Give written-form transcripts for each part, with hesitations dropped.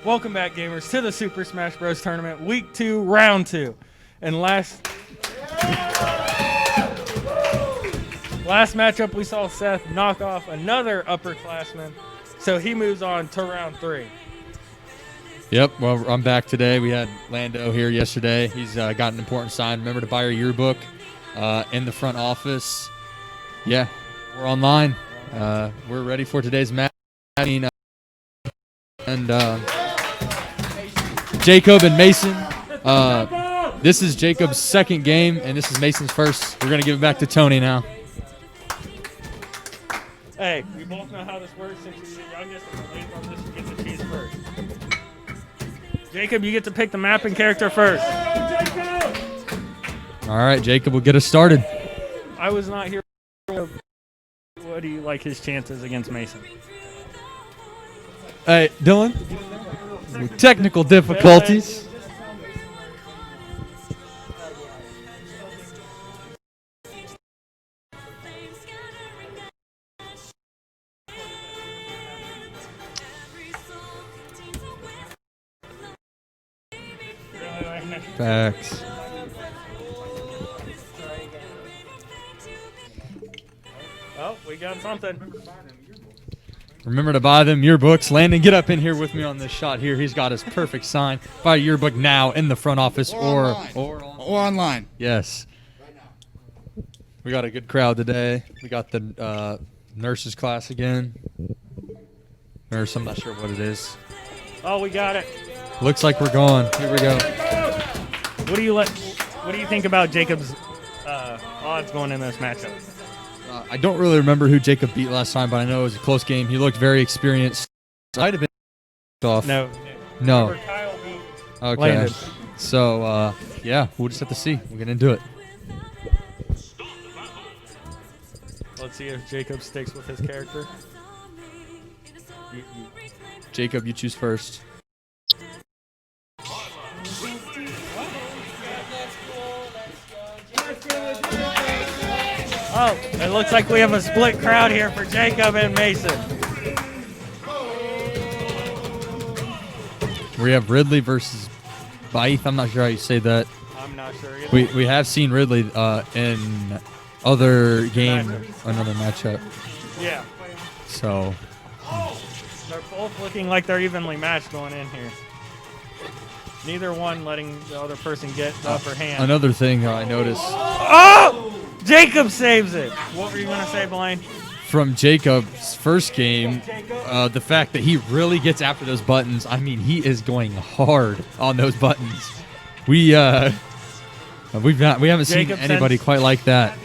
Welcome back, gamers, to the Super Smash Bros. Tournament, Week 2, Round 2. And last matchup, we saw Seth knock off another upperclassman, so he moves on to Round 3. Yep, well, I'm back today. We had Lando here yesterday. He's got an important sign. Remember to buy your yearbook in the front office. Yeah, we're online. We're ready for today's match. And Jacob and Mason. This is Jacob's second game, and this is Mason's first. We're going to give it back to Tony now. Hey, we both know how this works. Since you're the youngest and the late on this, you get to choose first. Jacob, you get to pick the mapping character first. All right, Jacob will get us started. I was not here. What do you like his chances against Mason? Hey, Dylan. Technical difficulties. Facts. Oh, we got something. Remember to buy them yearbooks. Landon, get up in here with me on this shot here. He's got his perfect sign. Buy a yearbook now in the front office or online. Yes. We got a good crowd today. We got the nurses class again. Nurse, I'm not sure what it is. Oh, we got it. Looks like we're going. Here we go. What do you think about Jacob's odds going in this matchup? I don't really remember who Jacob beat last time, but I know it was a close game. He looked very experienced. Might have been off. No. No. Kyle beat Okay. Landon. So, yeah, we'll just have to see. We'll get into it. Let's see if Jacob sticks with his character. Jacob, you choose first. Oh, it looks like we have a split crowd here for Jacob and Mason. We have Ridley versus Bythe. I'm not sure how you say that. I'm not sure either. We have seen Ridley in other game, another matchup. Yeah. So They're both looking like they're evenly matched going in here. Neither one letting the other person get the upper hand. another thing I noticed Oh! Jacob saves it. What were you going to say, Blaine? from Jacob's first game, the fact that he really gets after those buttons. I mean, he is going hard on those buttons. We haven't seen Jacob anybody sends- quite like that.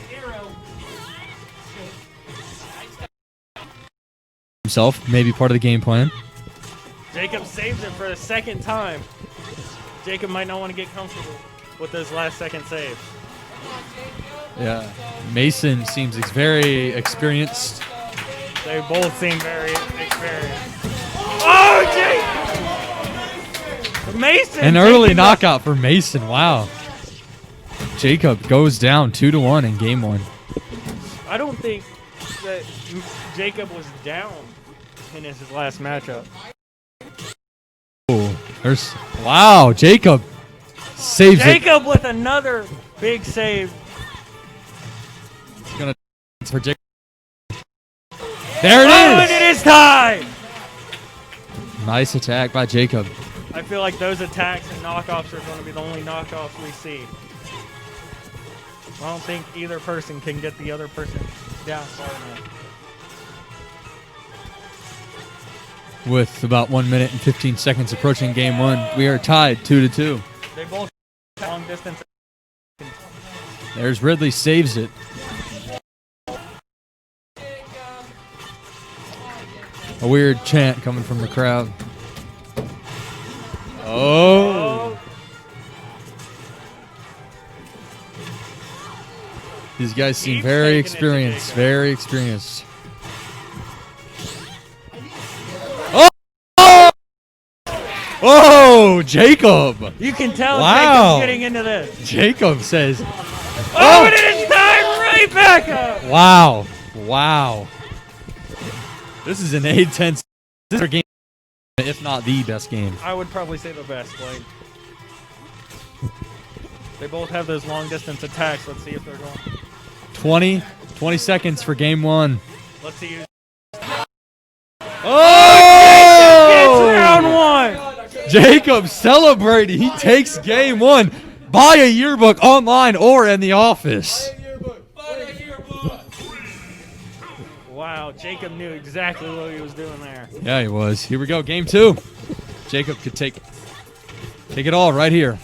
Himself, maybe part of the game plan. Jacob saves it for the second time. Jacob might not want to get comfortable with those last second saves. Yeah, Mason seems very experienced. They both seem very experienced. Oh, Jacob! Mason! An early taking knockout for Mason. Wow. Jacob goes down 2-1 in game one. I don't think that Jacob was down in his last matchup. Oh, wow, Jacob saves it. Jacob with another big save. It's gonna for Jacob. There it Oh, is. and it is tied! Nice attack by Jacob. I feel like those attacks and knockoffs are going to be the only knockoffs we see. I don't think either person can get the other person down far enough. With about 1 minute and 15 seconds approaching game one, we are tied 2-2. They both long distance. There's Ridley, saves it. A weird chant coming from the crowd. Oh. These guys seem Keep very taking it to experienced. Jacob. Very experienced. Oh! Oh, Jacob! You can tell Wow. Jacob's getting into this. Jacob says, Oh, and it is tied right back up. wow. Wow. This is an 8-10 game. if not the best game. I would probably say the best. Like, they both have those long distance attacks. Let's see if they're going. 20 seconds for game 1. Let's see. Oh! It's round 1. Jacob celebrating. He takes game 1. Buy a yearbook online or in the office. Wow, Jacob knew exactly what he was doing there. Yeah, he was. Here we go, game 2. Jacob could take it all right here.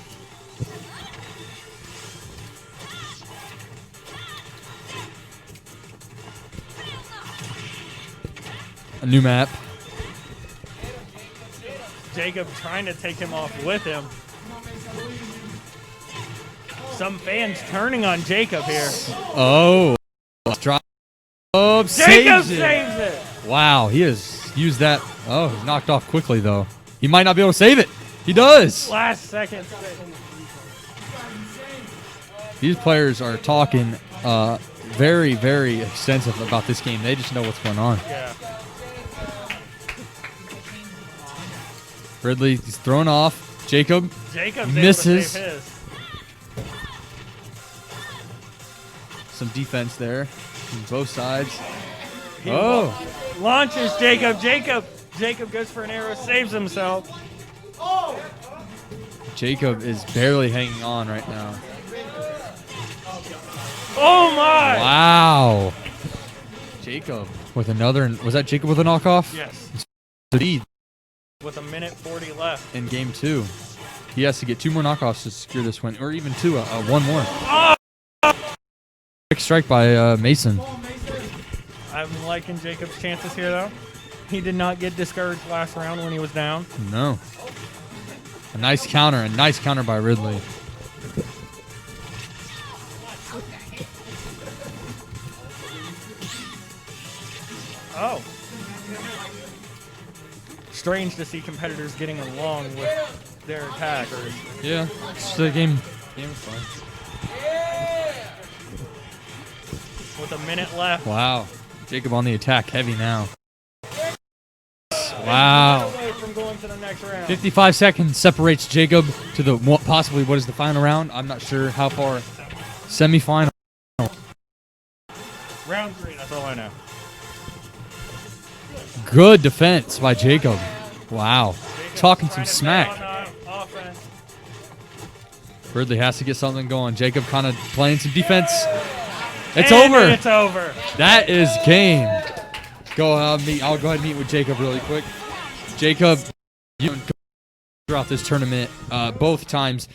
A new map. Jacob trying to take him off with him. Some fans turning on Jacob here. Oh, drop. Jacob Saves it. saves it. Wow, he has used that. Oh, he's knocked off quickly, though. He might not be able to save it. He does. Last second. These players are talking very, very extensive about this game. They just know what's going on. Yeah. Ridley, he's thrown off. Jacob Jacob's misses. able to save his. Some defense there from both sides. He Oh, launches Jacob. Jacob goes for an arrow, saves himself. Jacob is barely hanging on right now. Oh my! Wow. Jacob with another. Was that Jacob with a knockoff? Yes. The lead With a minute 40 left. in game 2. He has to get 2 more knockoffs to secure this win, or even 2, one more. Quick strike by Mason. I'm liking Jacob's chances here, though. He did not get discouraged last round when he was down. No. A nice counter by Ridley. Oh. Strange to see competitors getting along with their attackers. Yeah, it's the game. Game is fun. With a minute left. Wow. Jacob on the attack, heavy now. Wow. Away from going to the next round. 55 seconds separates Jacob to the possibly what is the final round. I'm not sure how far. Semi-final. Round 3, that's all I know. Good defense by Jacob. Wow. Jacob Talking some trying to smack. bet on, offense. Ridley has to get something going. Jacob kind of playing some defense. It's And over. It's over. That is game. I'll go ahead and meet with Jacob really quick. Jacob, you throughout this tournament, both times,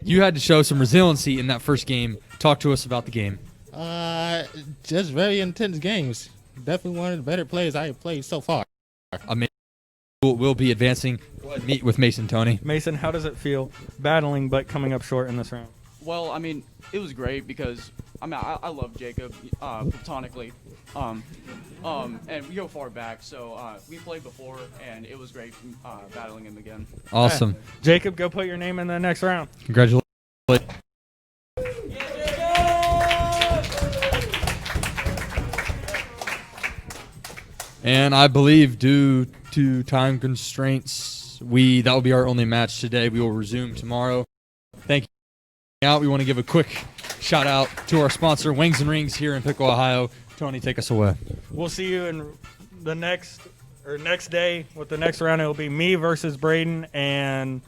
you had to show some resiliency in that first game. Talk to us about the game. Just very intense games. Definitely one of the better plays I have played so far. I mean, we'll be advancing. Go ahead and meet with Mason, Tony. Mason, how does it feel battling but coming up short in this round? Well, I mean, it was great because I love Jacob platonically, and we go far back. So we played before, and it was great battling him again. Awesome. Jacob, go put your name in the next round. Congratulations. And I believe due to time constraints, that will be our only match today. We will resume tomorrow. Thank you. Out, we want to give a quick shout out to our sponsor, Wings and Rings, here in Pickle, Ohio. Tony, take us away. We'll see you in the next day with the next round. It'll be me versus Braden, and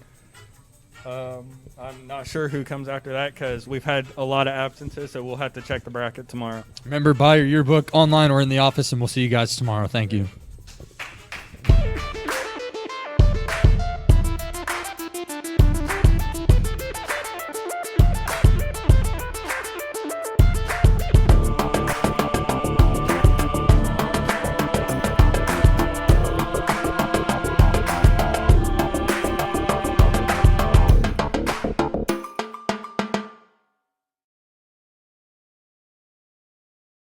I'm not sure who comes after that because we've had a lot of absences, so we'll have to check the bracket tomorrow. Remember, buy your yearbook online or in the office, and we'll see you guys tomorrow. Thank you.